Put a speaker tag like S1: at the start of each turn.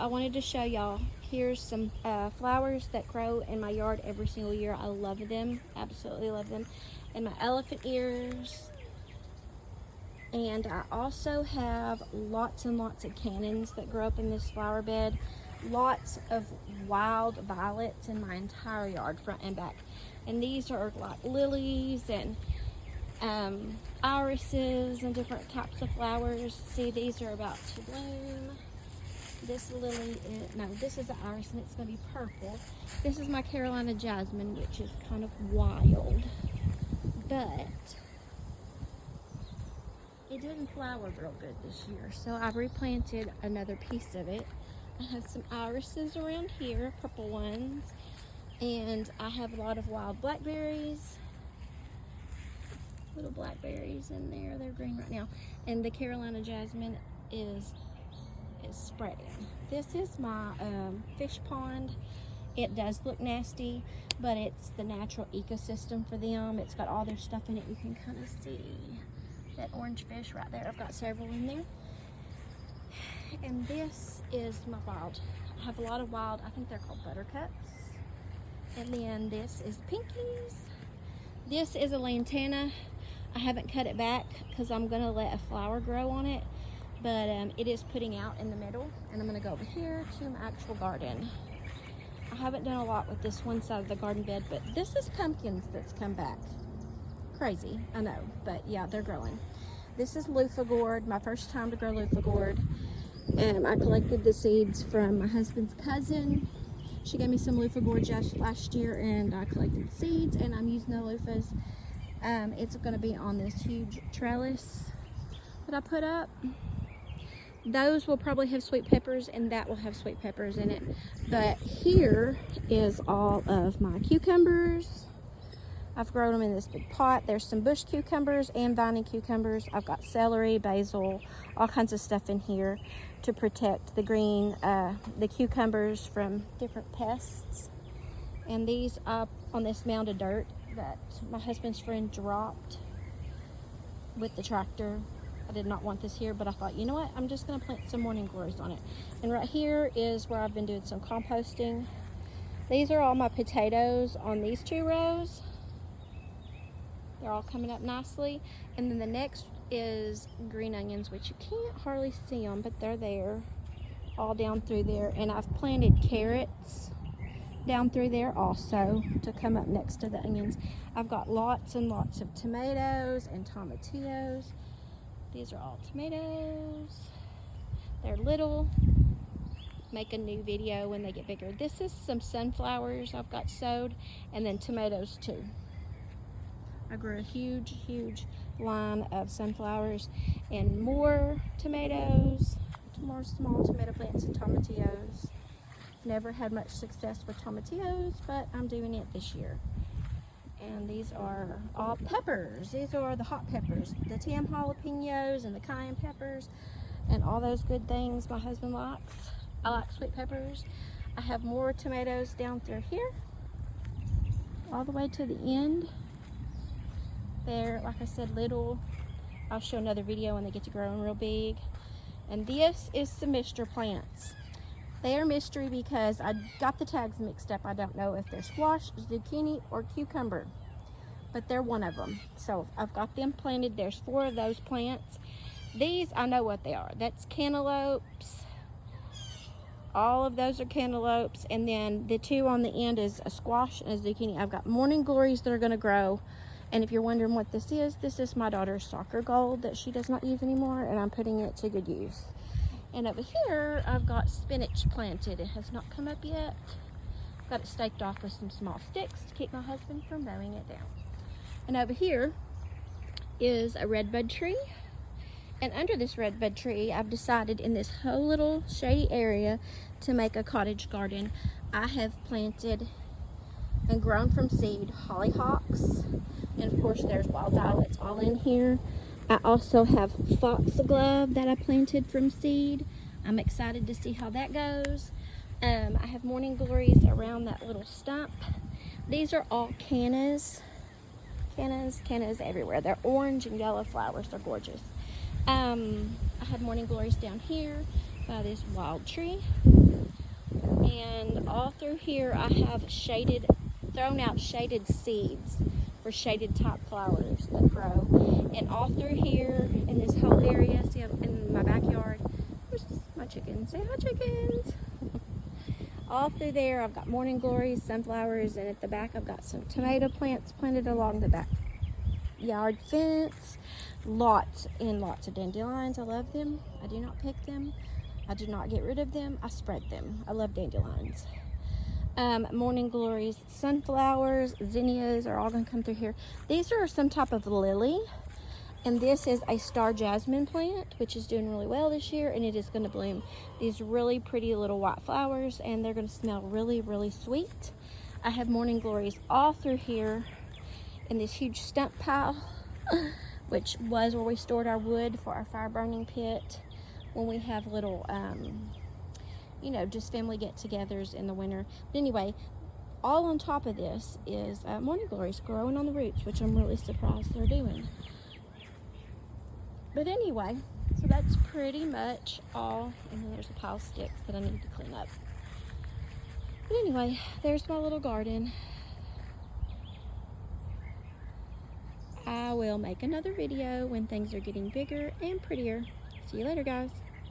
S1: wanted to show y'all. Here's some flowers that grow in my yard every single year. I love them, absolutely love them. And my elephant ears. And I also have lots and lots of cannons that grow up in this flower bed. Lots of wild violets in my entire yard, front and back. And these are like lilies and irises and different types of flowers. See, these are about to bloom. This lily is, no, this is an iris and it's going to be purple. This is my Carolina jasmine, which is kind of wild, but it didn't flower real good this year, so I've replanted another piece of it. I have some irises around here, purple ones, and I have a lot of wild blackberries. Little blackberries in there, they're green right now. And the Carolina jasmine is spreading. This is my fish pond. It does look nasty, but it's the natural ecosystem for them. It's got all their stuff in it. You can kind of see that orange fish right there. I've got several in there. And this is my wild. I have a lot of wild, I think they're called buttercups. And then this is pinkies. This is a lantana. I haven't cut it back because I'm gonna let a flower grow on it, but it is putting out in the middle. And I'm gonna go over here to my actual garden. I haven't done a lot with this one side of the garden bed, but this is pumpkins that's come back. Crazy, I know, but yeah, they're growing. This is loofah gourd, my first time to grow loofah gourd. I collected the seeds from my husband's cousin. She gave me some loofah gourd last year, and I collected seeds, and I'm using the loofahs. It's going to be on this huge trellis that I put up. Those will probably have sweet peppers, and that will have sweet peppers in it. But here is all of my cucumbers. I've grown them in this big pot. There's some bush cucumbers and viney cucumbers. I've got celery, basil, all kinds of stuff in here to protect the green, the cucumbers from different pests. And these up on this mound of dirt that my husband's friend dropped with the tractor. I did not want this here, but I thought, you know what? I'm just gonna plant some morning glories on it. And right here is where I've been doing some composting. These are all my potatoes on these 2 rows. They're all coming up nicely. And then the next is green onions, which you can't hardly see them, but they're there, all down through there. And I've planted carrots down through there also to come up next to the onions. I've got lots and lots of tomatoes and tomatillos. These are all tomatoes. They're little. Make a new video when they get bigger. This is some sunflowers I've got sowed, and then tomatoes too. I grew a huge line of sunflowers and more tomatoes, more small tomato plants and tomatillos. Never had much success with tomatillos, but I'm doing it this year. And these are all peppers. These are the hot peppers, the Tam jalapenos and the cayenne peppers and all those good things my husband likes. I like sweet peppers. I have more tomatoes down through here, all the way to the end. They're, like I said, little. I'll show another video when they get to growing real big. And this is some mystery plants. They are mystery because I got the tags mixed up. I don't know if they're squash, zucchini, or cucumber, but they're one of them. So I've got them planted. There's 4 of those plants. These, I know what they are. That's cantaloupes. All of those are cantaloupes. And then the 2 on the end is a squash and a zucchini. I've got morning glories that are going to grow. And if you're wondering what this is my daughter's soccer gold that she does not use anymore, and I'm putting it to good use. And over here, I've got spinach planted. It has not come up yet. Got it staked off with some small sticks to keep my husband from mowing it down. And over here is a redbud tree. And under this redbud tree, I've decided in this whole little shady area to make a cottage garden. I have planted and grown from seed hollyhocks. And of course, there's wild violets all in here. I also have foxglove that I planted from seed. I'm excited to see how that goes. I have morning glories around that little stump. These are all cannas. Cannas everywhere. They're orange and yellow flowers. They're gorgeous. I had morning glories down here. by this wild tree. And all through here I have thrown out shaded seeds for shaded type flowers that grow. And all through here in this whole area, see in my backyard, there's my chickens. Say hi, chickens. All through there I've got morning glories, sunflowers, and at the back I've got some tomato plants planted along the backyard fence. Lots and lots of dandelions. I love them. I do not pick them. I do not get rid of them. I spread them. I love dandelions. Morning glories, sunflowers, zinnias are all going to come through here. These are some type of lily, and this is a star jasmine plant, which is doing really well this year, and it is going to bloom these really pretty little white flowers, and they're going to smell really, really sweet. I have morning glories all through here in this huge stump pile, which was where we stored our wood for our fire burning pit when we have little you know, just family get-togethers in the winter. But anyway, all on top of this is morning glories growing on the roots, which I'm really surprised they're doing. But anyway, so that's pretty much all. And then there's a pile of sticks that I need to clean up. But anyway, there's my little garden. I will make another video when things are getting bigger and prettier. See you later, guys.